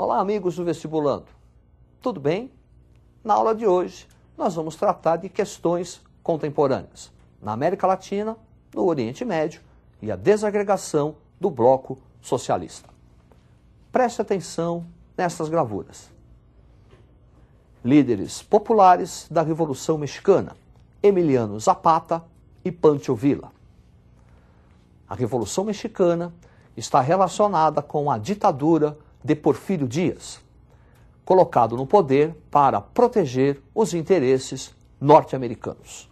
Olá, amigos do Vestibulando. Tudo bem? Na aula de hoje, nós vamos tratar de questões contemporâneas na América Latina, no Oriente Médio e a desagregação do bloco socialista. Preste atenção nestas gravuras. Líderes populares da Revolução Mexicana, Emiliano Zapata e Pancho Villa. A Revolução Mexicana está relacionada com a ditadura de Porfírio Díaz, colocado no poder para proteger os interesses norte-americanos.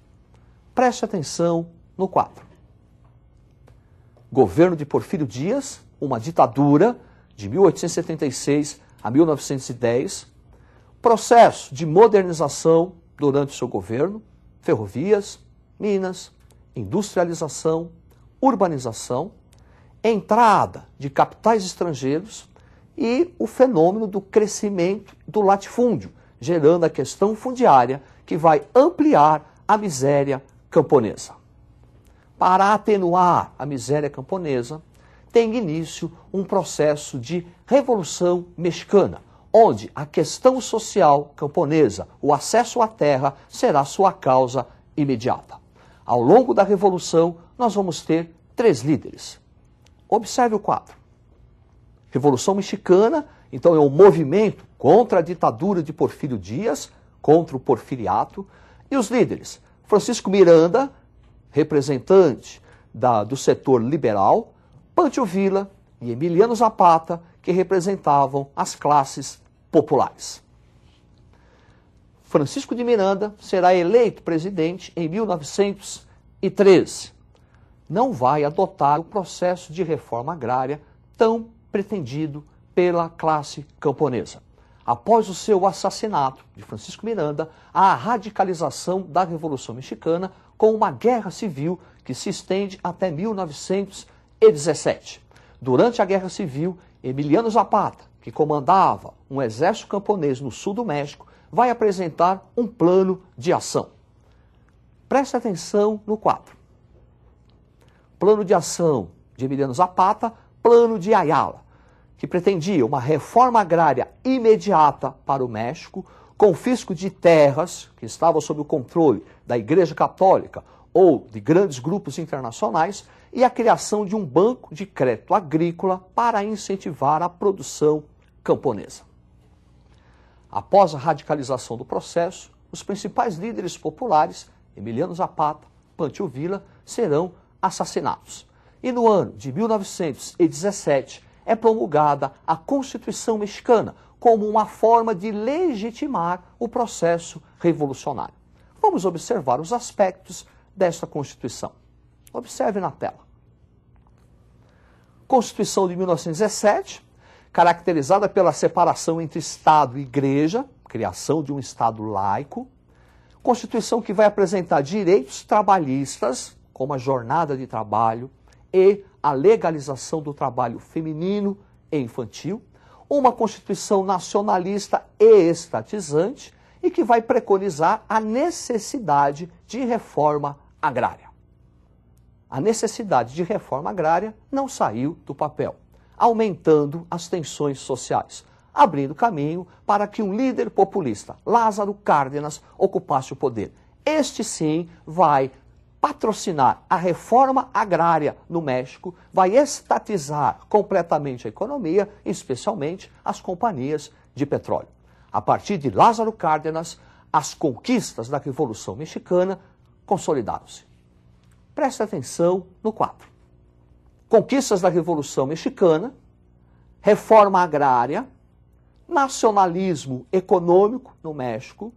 Preste atenção no quadro. Governo de Porfírio Díaz, uma ditadura de 1876 a 1910, processo de modernização durante seu governo, ferrovias, minas, industrialização, urbanização, entrada de capitais estrangeiros e o fenômeno do crescimento do latifúndio, gerando a questão fundiária que vai ampliar a miséria camponesa. Para atenuar a miséria camponesa, tem início um processo de Revolução Mexicana, onde a questão social camponesa, o acesso à terra, será sua causa imediata. Ao longo da Revolução, nós vamos ter 3 líderes. Observe o quadro. Revolução Mexicana, então, é um movimento contra a ditadura de Porfírio Díaz, contra o porfiriato, e os líderes, Francisco Miranda, representante do setor liberal, Pancho Villa e Emiliano Zapata, que representavam as classes populares. Francisco de Miranda será eleito presidente em 1913. Não vai adotar o processo de reforma agrária tão pretendido pela classe camponesa. Após o seu assassinato de Francisco Miranda, há a radicalização da Revolução Mexicana com uma guerra civil que se estende até 1917. Durante a Guerra Civil, Emiliano Zapata, que comandava um exército camponês no sul do México, vai apresentar um plano de ação. Preste atenção no quadro. Plano de ação de Emiliano Zapata, plano de Ayala, que pretendia uma reforma agrária imediata para o México, confisco de terras que estavam sob o controle da Igreja Católica ou de grandes grupos internacionais e a criação de um banco de crédito agrícola para incentivar a produção camponesa. Após a radicalização do processo, os principais líderes populares, Emiliano Zapata, Pancho Villa, serão assassinados. E no ano de 1917 é promulgada a Constituição Mexicana como uma forma de legitimar o processo revolucionário. Vamos observar os aspectos desta Constituição. Observe na tela. Constituição de 1917, caracterizada pela separação entre Estado e Igreja, criação de um Estado laico. Constituição que vai apresentar direitos trabalhistas, como a jornada de trabalho e a legalização do trabalho feminino e infantil. Uma Constituição nacionalista e estatizante e que vai preconizar a necessidade de reforma agrária. A necessidade de reforma agrária não saiu do papel, aumentando as tensões sociais, abrindo caminho para que um líder populista, Lázaro Cárdenas, ocupasse o poder. Este sim vai patrocinar a reforma agrária no México, vai estatizar completamente a economia, especialmente as companhias de petróleo. A partir de Lázaro Cárdenas, as conquistas da Revolução Mexicana consolidaram-se. Preste atenção no quadro. Conquistas da Revolução Mexicana, reforma agrária, nacionalismo econômico no México,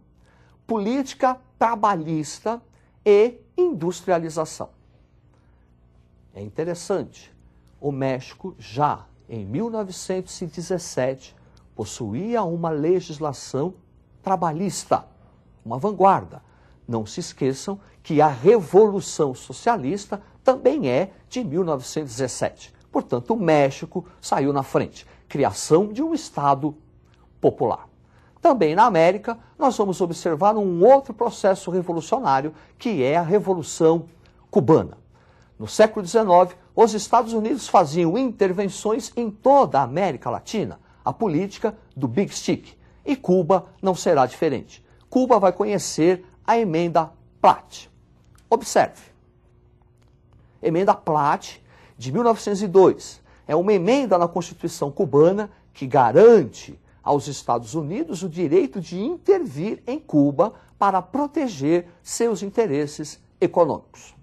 política trabalhista e industrialização. É interessante, o México já em 1917 possuía uma legislação trabalhista, uma vanguarda. Não se esqueçam que a Revolução Socialista também é de 1917. Portanto, o México saiu na frente. Criação de um Estado popular. Também na América, nós vamos observar um outro processo revolucionário, que é a Revolução Cubana. No século XIX, os Estados Unidos faziam intervenções em toda a América Latina, a política do Big Stick. E Cuba não será diferente. Cuba vai conhecer a Emenda Platt. Observe. Emenda Platt, de 1902, é uma emenda na Constituição cubana que garante aos Estados Unidos o direito de intervir em Cuba para proteger seus interesses econômicos.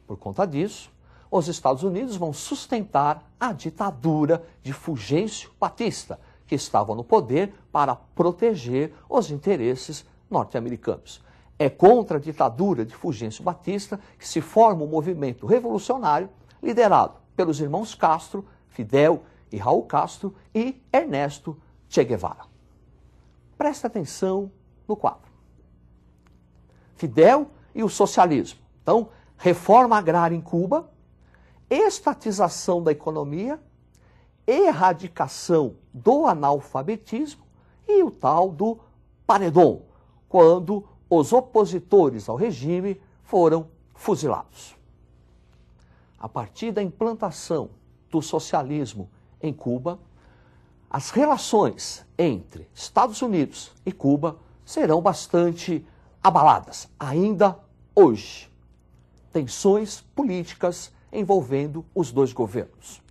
Por conta disso, os Estados Unidos vão sustentar a ditadura de Fulgêncio Batista, que estava no poder para proteger os interesses norte-americanos. É contra a ditadura de Fulgêncio Batista que se forma um movimento revolucionário liderado pelos irmãos Castro, Fidel e Raul Castro e Ernesto Che Guevara. Presta atenção no quadro. Fidel e o socialismo. Então, reforma agrária em Cuba, estatização da economia, erradicação do analfabetismo e o tal do paredão, quando os opositores ao regime foram fuzilados. A partir da implantação do socialismo em Cuba, as relações entre Estados Unidos e Cuba serão bastante abaladas, ainda hoje. Tensões políticas envolvendo os dois governos.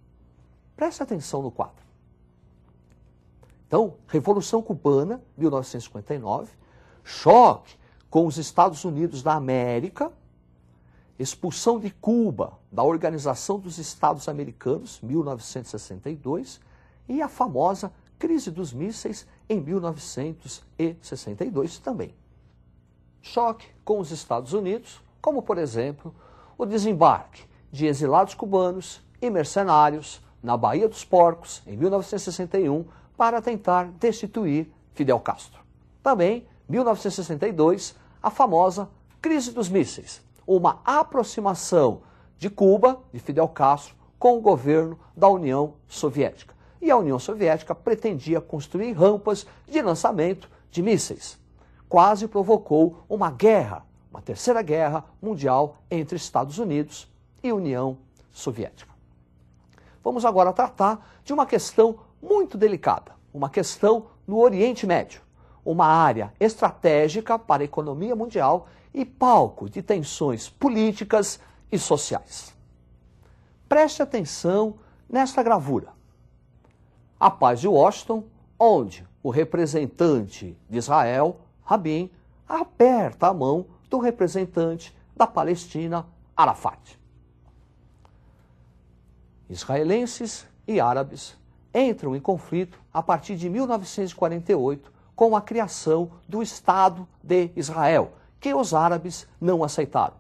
Preste atenção no quadro. Então, Revolução Cubana, 1959, choque com os Estados Unidos da América, expulsão de Cuba da Organização dos Estados Americanos, 1962, e a famosa crise dos mísseis em 1962 também. Choque com os Estados Unidos, como, por exemplo, o desembarque de exilados cubanos e mercenários na Baía dos Porcos, em 1961, para tentar destituir Fidel Castro. Também, 1962, a famosa crise dos mísseis, uma aproximação de Cuba, de Fidel Castro, com o governo da União Soviética. E a União Soviética pretendia construir rampas de lançamento de mísseis. Quase provocou uma guerra, uma terceira guerra mundial entre Estados Unidos e União Soviética. Vamos agora tratar de uma questão muito delicada, uma questão no Oriente Médio, uma área estratégica para a economia mundial e palco de tensões políticas e sociais. Preste atenção nesta gravura. A Paz de Washington, onde o representante de Israel, Rabin, aperta a mão do representante da Palestina, Arafat. Israelenses e árabes entram em conflito a partir de 1948 com a criação do Estado de Israel, que os árabes não aceitaram.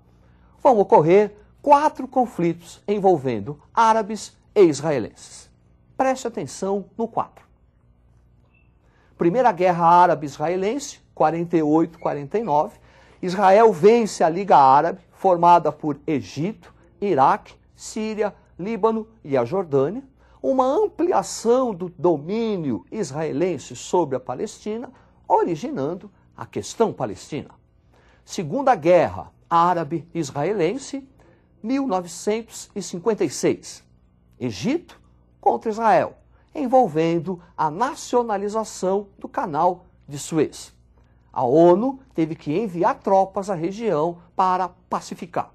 Vão ocorrer 4 conflitos envolvendo árabes e israelenses. Preste atenção no quadro. Primeira Guerra Árabe-Israelense, 48-49. Israel vence a Liga Árabe, formada por Egito, Iraque, Síria, Líbano e a Jordânia. Uma ampliação do domínio israelense sobre a Palestina, originando a questão palestina. Segunda Guerra Árabe-Israelense, 1956. Egito contra Israel, envolvendo a nacionalização do Canal de Suez. A ONU teve que enviar tropas à região para pacificar.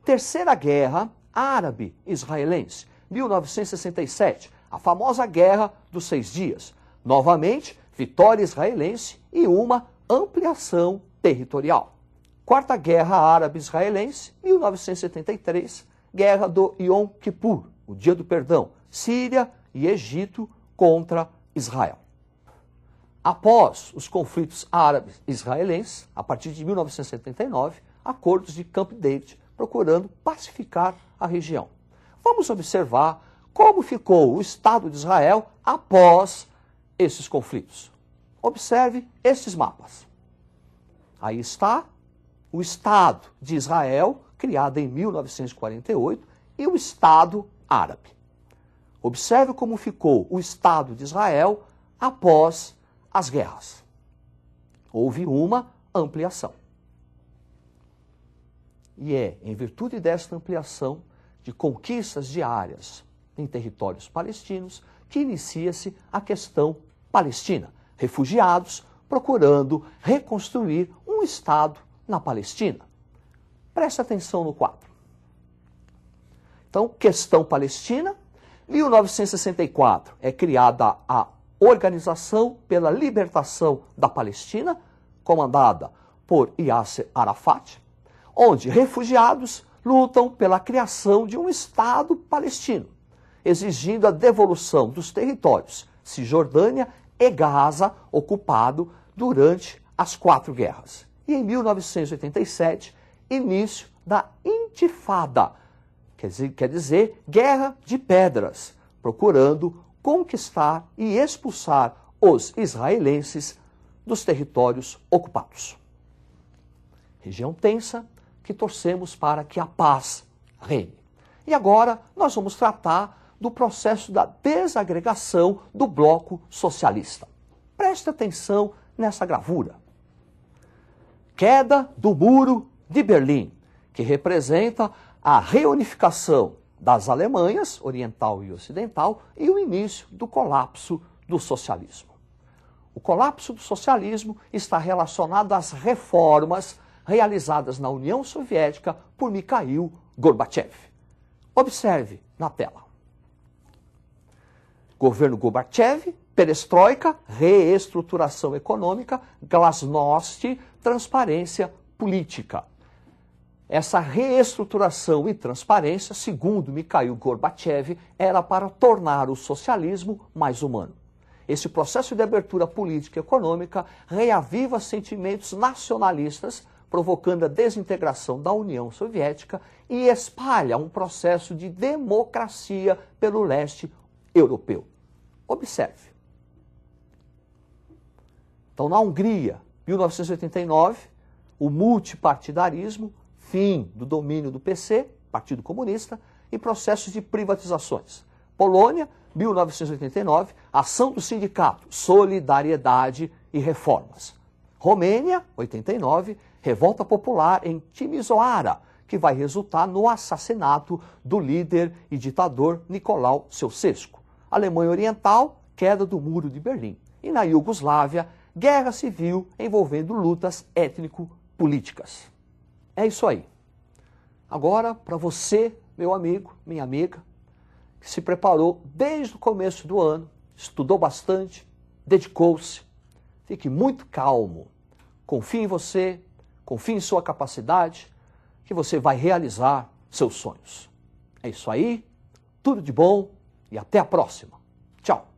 Terceira Guerra Árabe-Israelense, 1967, a famosa Guerra dos 6 Dias. Novamente, vitória israelense e uma ampliação territorial. Quarta Guerra Árabe-Israelense, 1973, Guerra do Yom Kippur, o Dia do Perdão, Síria e Egito contra Israel. Após os conflitos árabes-israelenses, a partir de 1979, acordos de Camp David, procurando pacificar a região. Vamos observar como ficou o Estado de Israel após esses conflitos. Observe esses mapas. Aí está o Estado de Israel, criado em 1948, e o Estado árabe. Observe como ficou o Estado de Israel após as guerras. Houve uma ampliação. E é em virtude desta ampliação de conquistas diárias em territórios palestinos que inicia-se a questão palestina. Refugiados procurando reconstruir um Estado na Palestina. Preste atenção no quadro. Então, questão palestina. 1964 é criada a Organização pela Libertação da Palestina, comandada por Yasser Arafat, onde refugiados lutam pela criação de um Estado palestino, exigindo a devolução dos territórios Cisjordânia e Gaza ocupado durante as 4 guerras. E em 1987, início da Intifada, quer dizer, Guerra de Pedras, procurando conquistar e expulsar os israelenses dos territórios ocupados. Região tensa que torcemos para que a paz reine. E agora nós vamos tratar do processo da desagregação do bloco socialista. Preste atenção nessa gravura. Queda do Muro de Berlim, que representa a reunificação das Alemanhas, oriental e ocidental, e o início do colapso do socialismo. O colapso do socialismo está relacionado às reformas realizadas na União Soviética por Mikhail Gorbachev. Observe na tela. Governo Gorbachev, perestroika, reestruturação econômica, glasnost, transparência política. Essa reestruturação e transparência, segundo Mikhail Gorbachev, era para tornar o socialismo mais humano. Esse processo de abertura política e econômica reaviva sentimentos nacionalistas, provocando a desintegração da União Soviética e espalha um processo de democracia pelo leste europeu. Observe. Então, na Hungria, 1989, o multipartidarismo, fim do domínio do PC, Partido Comunista, e processos de privatizações. Polônia, 1989, ação do sindicato, solidariedade e reformas. Romênia, 89, revolta popular em Timisoara, que vai resultar no assassinato do líder e ditador Nicolau Ceausescu. Alemanha Oriental, queda do Muro de Berlim. E na Iugoslávia, guerra civil envolvendo lutas étnico-políticas. É isso aí. Agora, para você, meu amigo, minha amiga, que se preparou desde o começo do ano, estudou bastante, dedicou-se, fique muito calmo. Confie em você, confie em sua capacidade, que você vai realizar seus sonhos. É isso aí, tudo de bom e até a próxima. Tchau.